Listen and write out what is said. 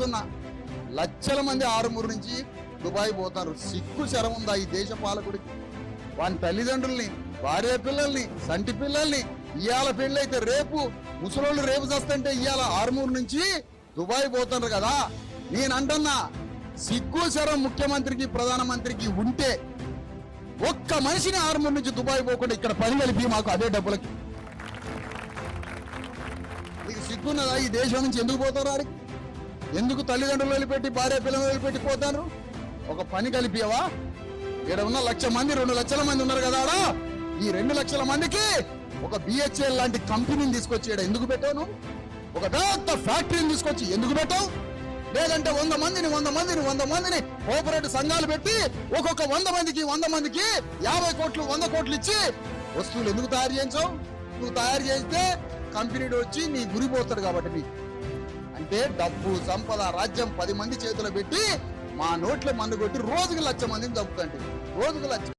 అడుగుతున్నా, లక్షల మంది ఆరుమూరు నుంచి దుబాయ్ పోతారు. సిగ్గు శరం ఉందా ఈ దేశ పాలకుడికి? వాని తల్లిదండ్రుల్ని, భార్య పిల్లల్ని, సంటి పిల్లల్ని ఇవాళ పెళ్ళైతే రేపు ముసలోళ్ళు రేపు చేస్తుంటే ఇవాళ ఆరుమూరు నుంచి దుబాయ్ పోతారు కదా. నేను అంటున్నా, సిగ్గు శరం ముఖ్యమంత్రికి ప్రధానమంత్రికి ఉంటే ఒక్క మనిషిని ఆరుమూరు నుంచి దుబాయ్ పోకుండా ఇక్కడ పని కలిపి మాకు అదే డబ్బులకి. మీకు సిగ్గున్నదా? ఈ దేశం నుంచి ఎందుకు పోతారు? ఆడికి ఎందుకు తల్లిదండ్రులు వదిలిపెట్టి భార్య పిల్లలు వదిలిపెట్టి పోతారు? ఒక పని కలిపియవా? ఇక్కడ ఉన్న 1,00,000 మంది 2 లక్షల మంది ఉన్నారు కదా ఆడ. ఈ 2 లక్షల మందికి ఒక BHEL లాంటి కంపెనీని తీసుకొచ్చి ఎందుకు పెట్టావు? ఒక పెద్ద ఫ్యాక్టరీని తీసుకొచ్చి ఎందుకు పెట్టావు? లేదంటే 100 మందిని కోఆపరేటివ్ సంఘాలు పెట్టి ఒక్కొక్క 100 మందికి 50 కోట్లు 100 కోట్లు ఇచ్చి వస్తువులు ఎందుకు తయారు చేయించావు? నువ్వు తయారు చేస్తే కంపెనీ వచ్చి నీ గురిపోతాడు కాబట్టి. అంటే డబ్బు సంపద రాజ్యం 10 మంది చేతిలో పెట్టి మా నోట్లో మన్ను కొట్టి రోజుకి 1,00,000 మందిని చంపుతండి. రోజుకి 1,00,000